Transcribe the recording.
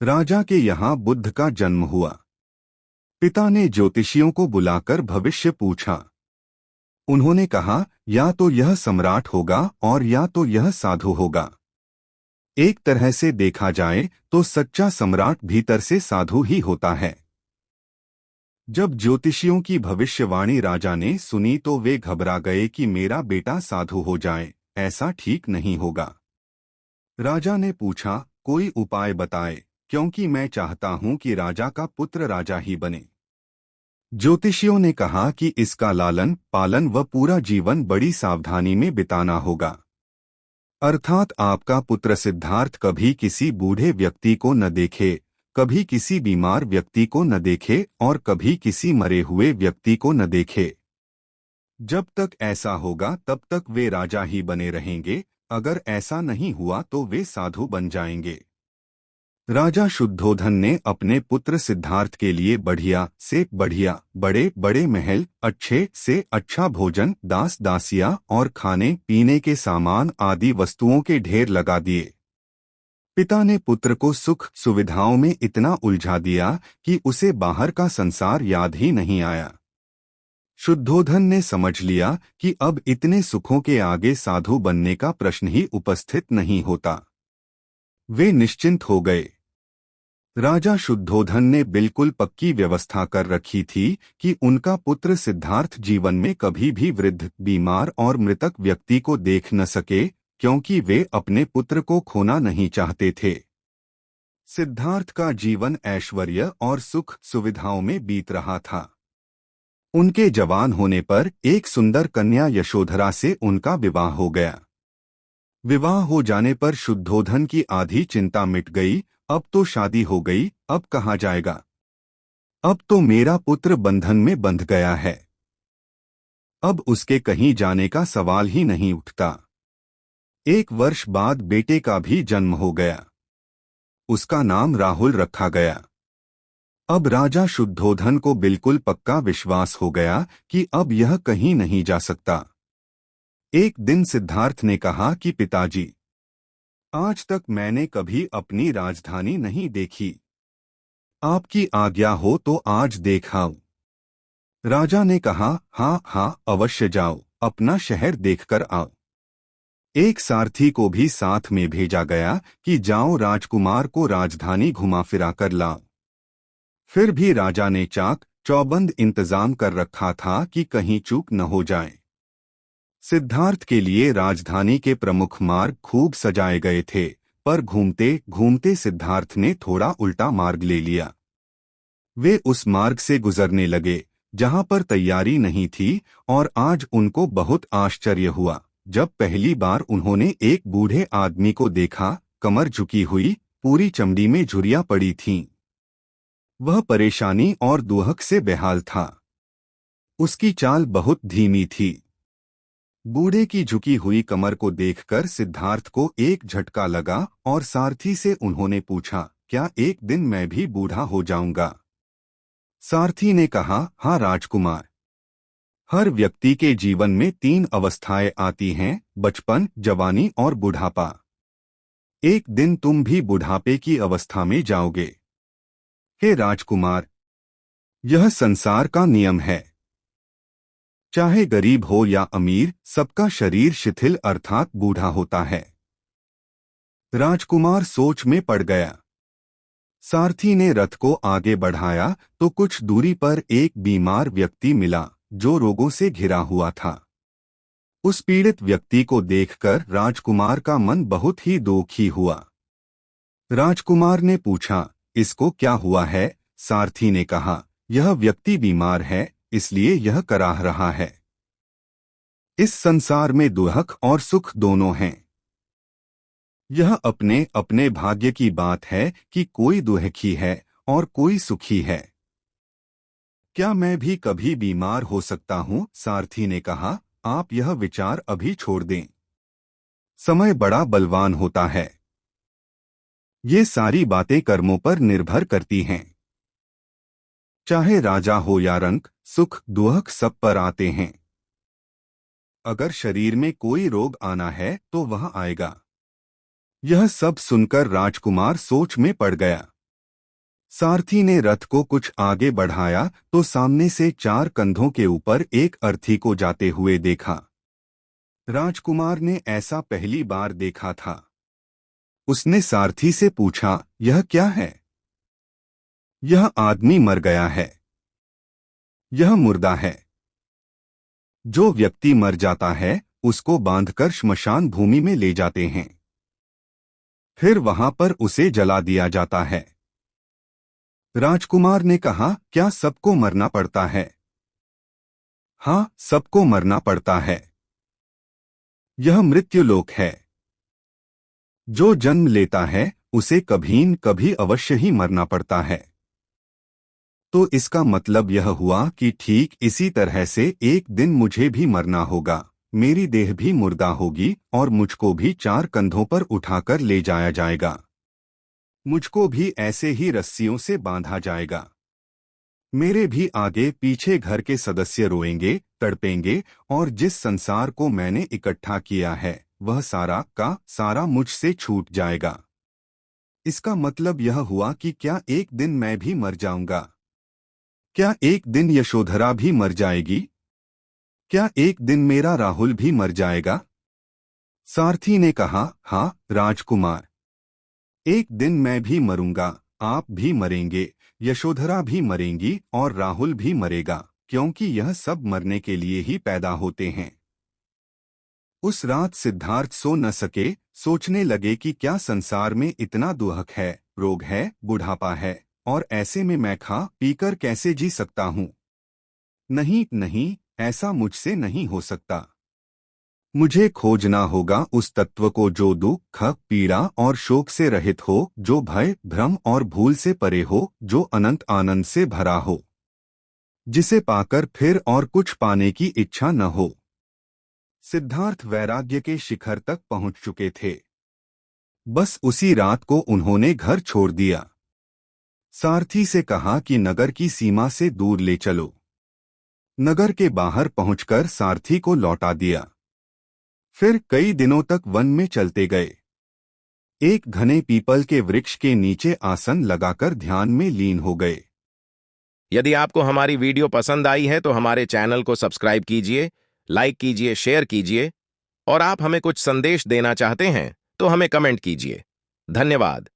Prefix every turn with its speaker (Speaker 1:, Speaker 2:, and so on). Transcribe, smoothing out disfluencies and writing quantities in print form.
Speaker 1: राजा के यहाँ बुद्ध का जन्म हुआ। पिता ने ज्योतिषियों को बुलाकर भविष्य पूछा। उन्होंने कहा, या तो यह सम्राट होगा और या तो यह साधु होगा। एक तरह से देखा जाए तो सच्चा सम्राट भीतर से साधु ही होता है। जब ज्योतिषियों की भविष्यवाणी राजा ने सुनी तो वे घबरा गए कि मेरा बेटा साधु हो जाए, ऐसा ठीक नहीं होगा। राजा ने पूछा, कोई उपाय बताए, क्योंकि मैं चाहता हूं कि राजा का पुत्र राजा ही बने। ज्योतिषियों ने कहा कि इसका लालन पालन व पूरा जीवन बड़ी सावधानी में बिताना होगा। अर्थात आपका पुत्र सिद्धार्थ कभी किसी बूढ़े व्यक्ति को न देखे, कभी किसी बीमार व्यक्ति को न देखे और कभी किसी मरे हुए व्यक्ति को न देखे। जब तक ऐसा होगा तब तक वे राजा ही बने रहेंगे, अगर ऐसा नहीं हुआ तो वे साधु बन जाएंगे। राजा शुद्धोधन ने अपने पुत्र सिद्धार्थ के लिए बढ़िया से बढ़िया बड़े बड़े महल, अच्छे से अच्छा भोजन, दास दासियां और खाने पीने के सामान आदि वस्तुओं के ढेर लगा दिए। पिता ने पुत्र को सुख सुविधाओं में इतना उलझा दिया कि उसे बाहर का संसार याद ही नहीं आया। शुद्धोधन ने समझ लिया कि अब इतने सुखों के आगे साधु बनने का प्रश्न ही उपस्थित नहीं होता। वे निश्चिंत हो गए। राजा शुद्धोधन ने बिल्कुल पक्की व्यवस्था कर रखी थी कि उनका पुत्र सिद्धार्थ जीवन में कभी भी वृद्ध, बीमार और मृतक व्यक्ति को देख न सके, क्योंकि वे अपने पुत्र को खोना नहीं चाहते थे। सिद्धार्थ का जीवन ऐश्वर्य और सुख सुविधाओं में बीत रहा था। उनके जवान होने पर एक सुंदर कन्या यशोधरा से उनका विवाह हो गया। विवाह हो जाने पर शुद्धोधन की आधी चिंता मिट गई। अब तो शादी हो गई, अब कहाँ जाएगा? अब तो मेरा पुत्र बंधन में बंध गया है। अब उसके कहीं जाने का सवाल ही नहीं उठता। 1 वर्ष बाद बेटे का भी जन्म हो गया। उसका नाम राहुल रखा गया। अब राजा शुद्धोधन को बिल्कुल पक्का विश्वास हो गया कि अब यह कहीं नहीं जा सकता। एक दिन सिद्धार्थ ने कहा कि पिताजी, आज तक मैंने कभी अपनी राजधानी नहीं देखी। आपकी आज्ञा हो तो आज देख आऊं। राजा ने कहा, हाँ हाँ अवश्य जाओ, अपना शहर देखकर आओ। एक सारथी को भी साथ में भेजा गया कि जाओ राजकुमार को राजधानी घुमा फिरा कर लाओ। फिर भी राजा ने चाक चौबंद इंतजाम कर रखा था कि कहीं चूक न हो जाए। सिद्धार्थ के लिए राजधानी के प्रमुख मार्ग खूब सजाए गए थे, पर घूमते घूमते सिद्धार्थ ने थोड़ा उल्टा मार्ग ले लिया। वे उस मार्ग से गुजरने लगे जहां पर तैयारी नहीं थी और आज उनको बहुत आश्चर्य हुआ जब पहली बार उन्होंने एक बूढ़े आदमी को देखा, कमर झुकी हुई, पूरी चमड़ी में झुर्रियां पड़ी थीं। वह परेशानी और दुहक से बेहाल था। उसकी चाल बहुत धीमी थी। बूढ़े की झुकी हुई कमर को देखकर सिद्धार्थ को एक झटका लगा और सारथी से उन्होंने पूछा, क्या एक दिन मैं भी बूढ़ा हो जाऊंगा? सारथी ने कहा, हाँ राजकुमार। हर व्यक्ति के जीवन में 3 अवस्थाएं आती हैं, बचपन, जवानी और बुढ़ापा। एक दिन तुम भी बुढ़ापे की अवस्था में जाओगे। हे राजकुमार, यह संसार का नियम है। चाहे गरीब हो या अमीर, सबका शरीर शिथिल अर्थात बूढ़ा होता है। राजकुमार सोच में पड़ गया। सारथी ने रथ को आगे बढ़ाया तो कुछ दूरी पर एक बीमार व्यक्ति मिला जो रोगों से घिरा हुआ था। उस पीड़ित व्यक्ति को देखकर राजकुमार का मन बहुत ही दुखी हुआ। राजकुमार ने पूछा, इसको क्या हुआ है? सारथी ने कहा, यह व्यक्ति बीमार है, इसलिए यह कराह रहा है। इस संसार में दुख और सुख दोनों हैं। यह अपने अपने भाग्य की बात है कि कोई दुखी है और कोई सुखी है। क्या मैं भी कभी बीमार हो सकता हूँ? सारथी ने कहा, आप यह विचार अभी छोड़ दें। समय बड़ा बलवान होता है। ये सारी बातें कर्मों पर निर्भर करती हैं। चाहे राजा हो या रंक, सुख दुख सब पर आते हैं। अगर शरीर में कोई रोग आना है तो वह आएगा। यह सब सुनकर राजकुमार सोच में पड़ गया। सारथी ने रथ को कुछ आगे बढ़ाया तो सामने से 4 कंधों के ऊपर एक अर्थी को जाते हुए देखा। राजकुमार ने ऐसा पहली बार देखा था। उसने सारथी से पूछा, यह क्या है? यह आदमी मर गया है। यह मुर्दा है। जो व्यक्ति मर जाता है उसको बांधकर श्मशान भूमि में ले जाते हैं, फिर वहां पर उसे जला दिया जाता है। राजकुमार ने कहा, क्या सबको मरना पड़ता है? हाँ, सबको मरना पड़ता है। यह मृत्युलोक है। जो जन्म लेता है उसे कभी न कभी अवश्य ही मरना पड़ता है। तो इसका मतलब यह हुआ कि ठीक इसी तरह से एक दिन मुझे भी मरना होगा। मेरी देह भी मुर्दा होगी और मुझको भी 4 कंधों पर उठाकर ले जाया जाएगा। मुझको भी ऐसे ही रस्सियों से बांधा जाएगा। मेरे भी आगे पीछे घर के सदस्य रोएंगे, तड़पेंगे और जिस संसार को मैंने इकट्ठा किया है वह सारा का सारा मुझसे छूट जाएगा। इसका मतलब यह हुआ कि क्या एक दिन मैं भी मर जाऊंगा? क्या एक दिन यशोधरा भी मर जाएगी? क्या एक दिन मेरा राहुल भी मर जाएगा? सारथी ने कहा, हाँ राजकुमार, एक दिन मैं भी मरूंगा, आप भी मरेंगे, यशोधरा भी मरेंगी और राहुल भी मरेगा, क्योंकि यह सब मरने के लिए ही पैदा होते हैं। उस रात सिद्धार्थ सो न सके। सोचने लगे कि क्या संसार में इतना दुख है, रोग है, बुढ़ापा है, और ऐसे में मैं खा पीकर कैसे जी सकता हूँ? नहीं नहीं, ऐसा मुझसे नहीं हो सकता। मुझे खोजना होगा उस तत्व को जो दुख, पीड़ा और शोक से रहित हो, जो भय, भ्रम और भूल से परे हो, जो अनंत आनंद से भरा हो, जिसे पाकर फिर और कुछ पाने की इच्छा न हो। सिद्धार्थ वैराग्य के शिखर तक पहुंच चुके थे। बस उसी रात को उन्होंने घर छोड़ दिया। सारथी से कहा कि नगर की सीमा से दूर ले चलो। नगर के बाहर पहुंचकर सारथी को लौटा दिया। फिर कई दिनों तक वन में चलते गए। एक घने पीपल के वृक्ष के नीचे आसन लगाकर ध्यान में लीन हो गए।
Speaker 2: यदि आपको हमारी वीडियो पसंद आई है तो हमारे चैनल को सब्सक्राइब कीजिए, लाइक कीजिए, शेयर कीजिए, और आप हमें कुछ संदेश देना चाहते हैं तो हमें कमेंट कीजिए। धन्यवाद।